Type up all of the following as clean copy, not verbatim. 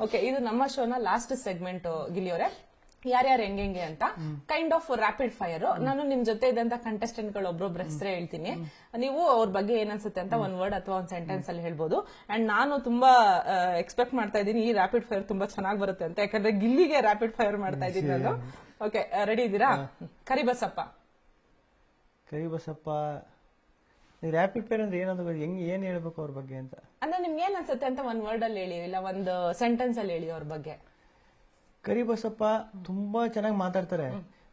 Okay, ಇದು ನಮ್ಮ ಶೋನ last segment ಗಿಲಿಯವರೇ. ಯಾರ್ಯಾರು ಹೆಂಗೆ ಅಂತ ಕೈಂಡ್ ಆಫ್ ರ್ಯಾಪಿಡ್ ಫೈರ್. ನಾನು ನಿಮ್ ಜೊತೆ ಇದ್ದಂತ ಕಂಟೆಸ್ಟೆಂಟ್ ಗಳು ಒಬ್ಬೊಬ್ರ ಹೆಸರೇ ಹೇಳ್ತೀನಿ, ನೀವು ಅವ್ರ ಬಗ್ಗೆ ಏನನ್ಸುತ್ತೆ ಅಂತ ಒಂದ್ ವರ್ಡ್ ಅಥವಾ ಒಂದ್ ಸೆಂಟೆನ್ಸ್ ಅಲ್ಲಿ ಹೇಳ್ಬೋದು. ಅಂಡ್ ನಾನು ತುಂಬಾ ಎಕ್ಸ್ಪೆಕ್ಟ್ ಮಾಡ್ತಾ ಇದ್ದೀನಿ ಈ ರ್ಯಾಪಿಡ್ ಫೈರ್ ತುಂಬಾ ಚೆನ್ನಾಗಿ ಬರುತ್ತೆ ಅಂತ, ಯಾಕಂದ್ರೆ ಗಿಲ್ಲಿಗೆ ರ್ಯಾಪಿಡ್ ಫೈರ್ ಮಾಡ್ತಾ ಇದ್ದೀನಿ ನಾನು. ಓಕೆ, ರೆಡಿ ಇದ್ದೀರಾ? ಕರಿಬಸಪ್ಪ. ಕರಿಬಸಪ್ಪ ರ್ಯಾಪಿಡ್ ಫೈರ್ ಅಂದ್ರೆ ಏನಂದ್ರೆ ಏನ್ ಹೇಳ್ಬೇಕು ಅವ್ರ ಬಗ್ಗೆ ಅಂತ ಅಂದ್ರೆ ನಿಮ್ಗೆ ಏನ್ ಅನ್ಸುತ್ತೆ ಅಂತ ಒಂದ್ ವರ್ಡ್ ಅಲ್ಲಿ ಹೇಳಿ, ಇಲ್ಲ ಒಂದು ಸೆಂಟೆನ್ಸ್ ಅಲ್ಲಿ ಹೇಳಿ ಅವ್ರ ಬಗ್ಗೆ. ಕರಿಬಸಪ್ಪ ತುಂಬಾ ಚೆನ್ನಾಗಿ ಮಾತಾಡ್ತಾರೆ,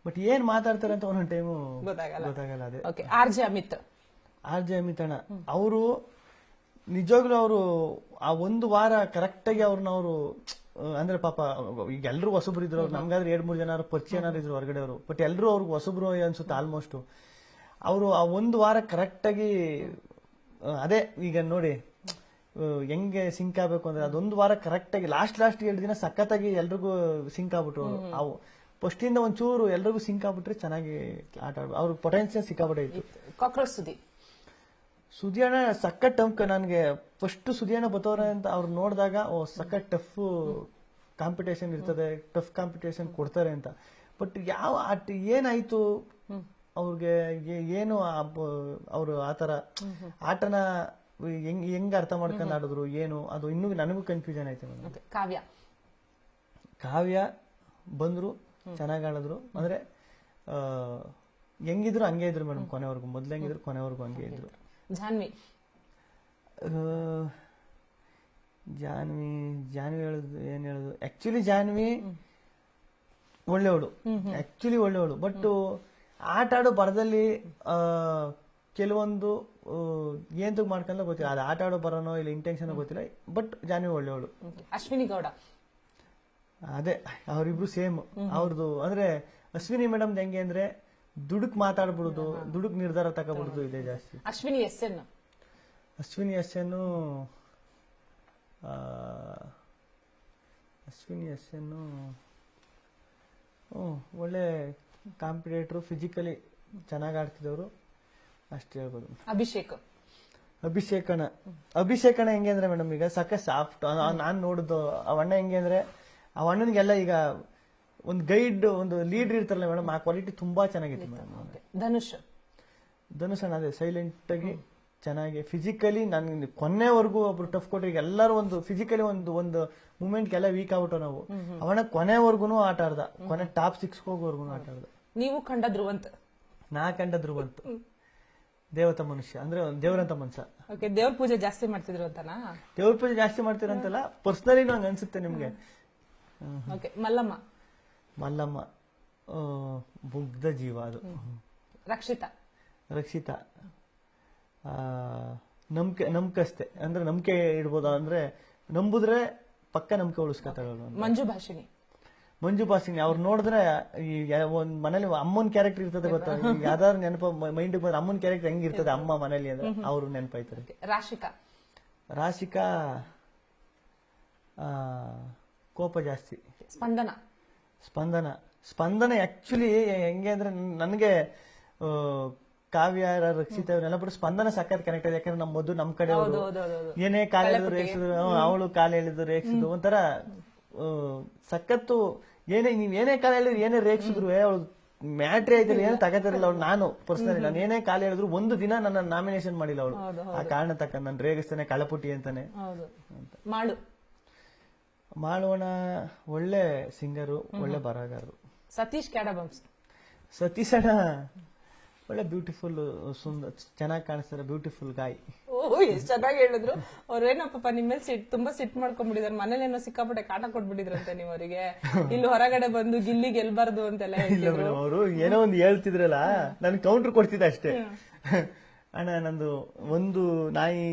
ಬಟ್ ಏನ್ ಮಾತಾಡ್ತಾರೆ ಅಂತ ಒಂದೊಂದು ಟೈಮು ಗೊತ್ತಾಗಲ್ಲ. ಅದೇ okay, RJ. Amit. RJ. Amit ಅಣ್ಣ ಅವರು ನಿಜವಾಗ್ಲೂ ಅವರು ಆ ಒಂದು ವಾರ ಕರೆಕ್ಟ್ ಆಗಿ ಅವ್ರು ಅಂದ್ರೆ ಪಾಪ ಈಗ ಎಲ್ರು ಹೊಸಬ್ರು ಇದ್ರು, ನಮ್ಗಾದ್ರೆ 2-3 ಜನ ಪರಿಚಯ ಇದ್ರು ಹೊರಗಡೆ ಅವರು, ಬಟ್ ಎಲ್ರು ಅವ್ರಿಗೆ ಹೊಸಬ್ರು ಅನ್ಸುತ್ತೆ ಆಲ್ಮೋಸ್ಟ್. ಅವರು ಆ ಒಂದು ವಾರ ಕರೆಕ್ಟ್ ಆಗಿ ಅದೇ ಈಗ ನೋಡಿ ಹೆಂಗೆ ಸಿಂಕ್ ಆಗ್ಬೇಕು ಅಂದ್ರೆ ಅದೊಂದು ವಾರ ಕರೆಕ್ಟ್ ಆಗಿ ಲಾಸ್ಟ್ 2 ದಿನ ಸಖತ್ತಾಗಿ ಎಲ್ರಿಗೂ ಸಿಂಕ್ ಆಗ್ಬಿಟ್ರು. ಅವು ಫಸ್ಟ್ ಇಂದ ಒಂಚೂರು ಎಲ್ರಿಗೂ ಸಿಂಕ್ ಆಗ್ಬಿಟ್ರೆ ಚೆನ್ನಾಗಿ ಆಟ ಆಡ್ಬೋದು. ಅವ್ರ ಪೊಟೆನ್ಶಿಯಲ್ ಸಿಕ್ಕಾಬಿಟ್ಟೈತಿ. ಕಾಕ್ರೋಚ್ ಸುದಿಯಣ್ಣ ಸಖತ್ ಟಫ್. ನನಗೆ ಫಸ್ಟ್ ಸುದಿಯಣ್ಣ ಬತ್ತವ್ರೆ ಅಂತ ಅವ್ರು ನೋಡಿದಾಗ ಸಖತ್ ಟಫ್ ಕಾಂಪಿಟೇಷನ್ ಇರ್ತದೆ, ಟಫ್ ಕಾಂಪಿಟೇಷನ್ ಕೊಡ್ತಾರೆ ಅಂತ. ಬಟ್ ಯಾವ ಏನಾಯ್ತು ಅವ್ರಿಗೆ, ಏನು ಅವರು ಆತರ ಆಟನ ಹೆಂಗ್ ಅರ್ಥ ಮಾಡ್ಕೊಂಡು ಆಡಿದ್ರು ಏನು, ಅದು ಇನ್ನೂ ನನಗೂ ಕನ್ಫ್ಯೂಷನ್ ಆಯ್ತು. ಕಾವ್ಯ ಬಂದ್ರು, ಚೆನ್ನಾಗಿ ಆಡಿದ್ರು. ಅಂದ್ರೆ ಹೆಂಗಿದ್ರು ಹಂಗೆ ಇದ್ರು ಮೇಡಮ್ ಕೊನೆವರೆಗೂ. ಮೊದ್ಲು ಹೆಂಗಿದ್ರು ಕೊನೆವರೆಗೂ ಹಂಗೆ ಇದ್ರು. ಜಾನ್ವಿ. ಜಾನ್ವಿ ಹೇಳುದು ಏನ್ ಹೇಳುದು, ಆಕ್ಚುಲಿ ಜಾನ್ವಿ ಒಳ್ಳೆವಳು. ಬಟ್ ಆಟ ಆಡೋ ಬರದಲ್ಲಿ ಕೆಲವೊಂದು ಏನ್ ಮಾಡ್ಕೊಂಡ ಗೊತ್ತಿಲ್ಲ, ಅದು ಆಟ ಆಡೋ ಬರೋನೋ ಇಲ್ಲ ಇಂಟೆನ್ಷನ್ ಗೊತ್ತಿಲ್ಲ. ಬಟ್ ಜಾನ್ವಿ ಒಳ್ಳೆವಳು. ಅಶ್ವಿನಿ ಗೌಡ. ಅದೇ ಅವ್ರಿಬ್ರು ಸೇಮ್. ಅವ್ರದ್ದು ಅಂದ್ರೆ ಅಶ್ವಿನಿ ಮೇಡಮ್ ಹೆಂಗೆ ಅಂದ್ರೆ ದುಡುಕ್ ಮಾತಾಡ್ಬಿಡುದು, ದುಡುಕ್ ನಿರ್ಧಾರ ತಗೋಬಿಡುದು ಇದೆ ಜಾಸ್ತಿ. ಅಶ್ವಿನಿ ಎಸ್ ಎನ್ ಒಳ್ಳೆ ಕಾಂಪಿಟೇಟರ್, ಫಿಸಿಕಲಿ ಚೆನ್ನಾಗಿ ಆಡ್ತಿದವರು, ಅಷ್ಟು ಹೇಳ್ಬೋದು. ಅಭಿಷೇಕಣ ಹೆಂಗೆ ಅಂದ್ರೆ ಮೇಡಮ್ ಈಗ ಸಖತ್ ಸಾಫ್ಟ್. ನಾನ್ ನೋಡುದು ಅವಣ್ಣ ಹೆಂಗೆ ಅಂದ್ರೆ ಅವಣ್ಣನಿಗೆಲ್ಲ ಈಗ ಒಂದು ಗೈಡ್, ಒಂದು ಲೀಡರ್ ಇರ್ತಾರಲ್ಲ ಮೇಡಮ್, ಆ ಕ್ವಾಲಿಟಿ ತುಂಬಾ ಚೆನ್ನಾಗಿತ್ತು ಮೇಡಮ್. ಧನುಷ್ ಅಣ್ಣ ಅದೇ ಸೈಲೆಂಟ್ ಆಗಿ ಚೆನ್ನಾಗಿ ಫಿಸಿಕಲಿ ನನ್ಗೆ ಕೊನೆವರೆಗೂ ಒಬ್ರು ಟಫ್ ಕೊಟ್ಟರೆ, ಈಗ ಎಲ್ಲರೂ ಒಂದು ಫಿಸಿಕಲಿ ಒಂದು ಮೂಮೆಂಟ್ ಎಲ್ಲ ವೀಕ್ ಆಗ್ಬಿಟ್ಟು ನಾವು ಅವನ ಕೊನೆವರೆಗೂ ಆಟ ಆಡ್ದ, ಕೊನೆ ಟಾಪ್ 6 ಹೋಗೋವರೆಗೂ ಆಟ ಆಡ್ದ. ನೀವು ಕಂಡ ಧ್ರುವಂತ್. ನಾ ಕಂಡ ಧ್ರುವಂತ್ ದೇವತ ಮನುಷ್ಯ, ಅಂದ್ರೆ ದೇವರಂತ ಮನುಷ್ಯ. ದೇವ್ರ ಪೂಜೆ ಜಾಸ್ತಿ ಮಾಡ್ತಿದ್ರು ಅಂತನಾ? ದೇವ್ರ ಪೂಜೆ ಜಾಸ್ತಿ ಮಾಡ್ತಿರಂತಲ್ಲ, ಪರ್ಸನಲಿ ನಂಗೆ ಅನ್ಸುತ್ತೆ ನಿಮ್ಗೆ. ಮಲ್ಲಮ್ಮ ಮುಗ್ಧ ಜೀವ ಅದು. ರಕ್ಷಿತಾ ನಂಬಿಕಸ್ತೆ, ಅಂದ್ರೆ ನಂಬಿಕೆ ಇಡ್ಬೋದು, ಅಂದ್ರೆ ನಂಬುದ್ರೆ ಪಕ್ಕ ನಂಬಿಕೆ ಉಳಿಸ್ಕೊತಾಳ. ಮಂಜು ಭಾಷಿಣಿ ಅವ್ರು ನೋಡಿದ್ರೆ ಒಂದ್ ಮನೇಲಿ ಅಮ್ಮನ್ ಕ್ಯಾರೆಕ್ಟರ್ ಇರ್ತದೆ ಗೊತ್ತಾ, ಯಾವ್ದಾದ್ರು ನೆನಪ ಮೈಂಡ್ ಬಂದ್ರೆ ಅಮ್ಮನ್ ಕ್ಯಾರೆಕ್ಟರ್ ಹೆಂಗಿರ್ತದೆ ಅಮ್ಮ ಮನೇಲಿ ಅಂದ್ರೆ ಅವ್ರು ನೆನಪಾಯ್ತಾರೆ. ರಾಶಿಕಾ ಕೋಪ ಜಾಸ್ತಿ. ಸ್ಪಂದನ ಆಕ್ಚುಲಿ ಹೆಂಗೆ ಅಂದ್ರೆ ನನಗೆ ಕಾವ್ಯ, ರಕ್ಷಿತ ಇವನ್ನೆಲ್ಲ ಬಿಟ್ಟು ಸ್ಪಂದನ ಸಖತ್ ಕನೆಕ್ಟ್ ಇದೆ. ಯಾಕಂದ್ರೆ ನಮ್ ಕಡೆ ಏನೇ ಕಾಲ ಹೇಳಿದ್ರು ರೇಗಿಸಿದ್ರು, ಅವಳು ಕಾಲ ಹೇಳಿದ್ರು ರೇಗಿಸಿದ್ರು, ಒಂಥರ ಸಖತ್ತು. ನೀವ್ ಏನೇ ಕಾಲ ಹೇಳಿದ್ರು ಏನೇ ರೇಗಿಸಿದ್ರು ಅವಳು ಮ್ಯಾಟ್ರಿ ಆಯ್ತಿಲ್ಲ, ಏನು ತಗೋತಿರಲಿಲ್ಲ ಅವಳು. ನಾನು ಪರ್ಸನಲಿ ನಾನು ಏನೇ ಕಾಲ ಹೇಳಿದ್ರು ಒಂದು ದಿನ ನನ್ನ ನಾಮಿನೇಷನ್ ಮಾಡಿಲ್ಲ ಅವಳು. ಆ ಕಾರಣ ತಕ್ಕ ನಾನು ರೇಗಿಸ್ತಾನೆ ಕಳಪುಟಿ ಅಂತಾನೆ. ಮಾಡೋಣ ಒಳ್ಳೆ ಸಿಂಗರು, ಒಳ್ಳೆ ಬರಹಗಾರರು. ಸತೀಶ್ ಅಣ್ಣ ಒಳ್ಳೆ ಬ್ಯೂಟಿಫುಲ್, ಸುಂದರ, ಚೆನ್ನಾಗಿ ಕಾಣಿಸ್ತಾರೆ, ಬ್ಯೂಟಿಫುಲ್ ಗಾಯ್. ಎಷ್ಟ್ ಚೆನ್ನಾಗಿ ಹೇಳಿದ್ರು. ಅವ್ರೇನಪ್ಪ ನಿಮ್ಮ ಮೇಲೆ ತುಂಬಾ ಸಿಟ್ ಮಾಡ್ಕೊಂಡ್ಬಿಟ್ಟಿದಾರೆ, ಮನೇಲೇನೋ ಸಿಕ್ಕಾಪಟ್ಟೆ ಕಾಟ ಕೊಟ್ಬಿಟ್ಟಿದ್ರಂತೆ ನೀವು ಅವರಿಗೆ, ಇಲ್ಲಿ ಹೊರಗಡೆ ಬಂದು ಗಿಲ್ಲಿ ಗೆಲ್ಬಾರ್ದು ಅಂತೆಲ್ಲ ಹೇಳಿದ್ರು. ಅವರು ಏನೋ ಒಂದು ಹೇಳ್ತಿದ್ರಲ್ಲ, ನನ್ ಕೌಂಟರ್ ಕೊಡ್ತಿದ್ದೆ ಅಷ್ಟೇ. ಅಣ್ಣ ನಂದು ಒಂದು ನಾಯಿ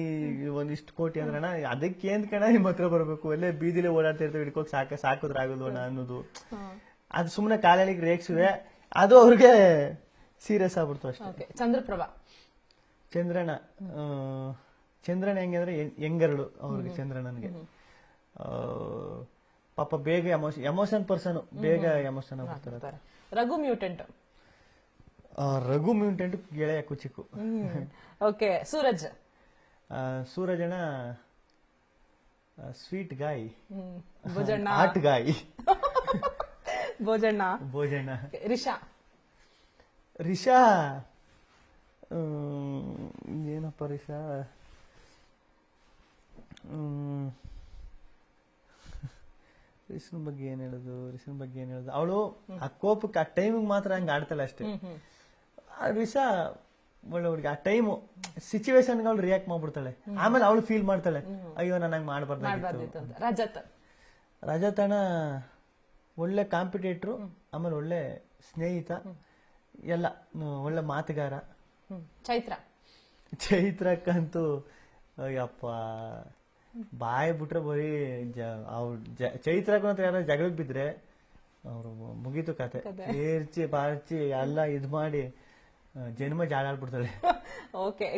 ಒಂದಿಷ್ಟು ಕೋಟಿ ಅಂದ್ರೆ ಅಣ್ಣ ಅದಕ್ಕೆ ಏನ್ ಕಣ ನಿಮ್ಮ ಹತ್ರ ಬರ್ಬೇಕು, ಎಲ್ಲೇ ಬೀದಿಲೇ ಓಡಾಡ್ತಾ ಇರ್ತೇವೆ, ಹಿಡ್ಕೋಕ್ ಸಾಕಿದ್ರೆ ಆಗೋದು ಅಣ್ಣ ಅನ್ನೋದು. ಅದು ಸುಮ್ನೆ ಕಾಲಿಗೆ ರೇಗ್ಸುವೆ, ಅದು ಅವ್ರಿಗೆ ಸೀರಿಯಸ್ ಆಗ್ಬಿಡ್ತು ಅಷ್ಟೇ. ಚಂದ್ರಣ್ಣ ಹೆಂಗೆ ಅಂದ್ರೆ ಹೆಂಗರಳು ಅವ್ರಿಗೆ. ಚಂದ್ರಣ್ಣನ್ಗೆ ಪಾಪ ಬೇಗ ಎಮೋಷನ್ ಪರ್ಸನ್, ಬೇಗ ಎಮೋಷನ್ ಆಗ್ಬಿಡ್ತಾರೆ. ರಘು ಮ್ಯೂಟೆಂಟ್ ಗೆಳೆಯ ಕುಚಿಕು. ಸೂರಜ್ ಸೂರಜಣ್ಣ ಸ್ವೀಟ್ ಗಾಯ್, ಭೋಜಣ್ಣ ಆಟ್ ಗಾಯ್, ಭೋಜಣ್ಣ. ಭೋಜನ. ರಿಷಾ ರಿಷಾ ಏನಪ್ಪ ರಿಷಾ, ರಿಷನ್ ಬಗ್ಗೆ ಏನ್ ಹೇಳುದು, ಅವಳು ಆ ಕೋಪಕ್ಕೆ ಆ ಟೈಮಿಗೆ ಮಾತ್ರ ಹಂಗ ಆಡ್ತಾಳೆ ಅಷ್ಟೇ. ಆ ರಿಷಾ ಒಳ್ಳೆ ಹುಡುಗಿ, ಆ ಟೈಮು ಸಿಚುವೇಶನ್ ಅವಳು ರಿಯಾಕ್ಟ್ ಮಾಡ್ಬಿಡ್ತಾಳೆ, ಆಮೇಲೆ ಅವಳು ಫೀಲ್ ಮಾಡ್ತಾಳೆ ಅಯ್ಯೋ ನಾನು ಹಂಗ್ ಮಾಡ್ಬಾರ್ದಾಗಿತ್ತು. ಮಾಡ್ಬಾರ್ದಿತ್ತು ಅಂತ. ರಜತ್ ರಜತಣ್ಣ ಒಳ್ಳೆ ಕಾಂಪಿಟೇಟ್ರು, ಆಮೇಲೆ ಒಳ್ಳೆ ಸ್ನೇಹಿತ, ಎಲ್ಲ ಒಳ್ಳೆ ಮಾತುಗಾರ. ಚೈತ್ರ ಚೈತ್ರಕ್ಕಂತೂ ಅಯ್ಯಪ್ಪ ಬಾಯ್ ಬಿಟ್ರೆ ಬರೀ ಅವ್ರು ಚೈತ್ರಕ್ಕೂ ಅಂತ ಯಾರು ಜಗಳಕ್ಕೆ ಬಿದ್ರೆ ಅವ್ರು ಮುಗೀತು ಕತೆ. ಏರ್ಚಿ ಪಾರ್ಚಿ ಎಲ್ಲ ಇದ್ ಮಾಡಿ ಜನ್ಮ ಜಾಡಾಡ್ಬಿಡ್ತಾಳೆ. ಓಕೆ.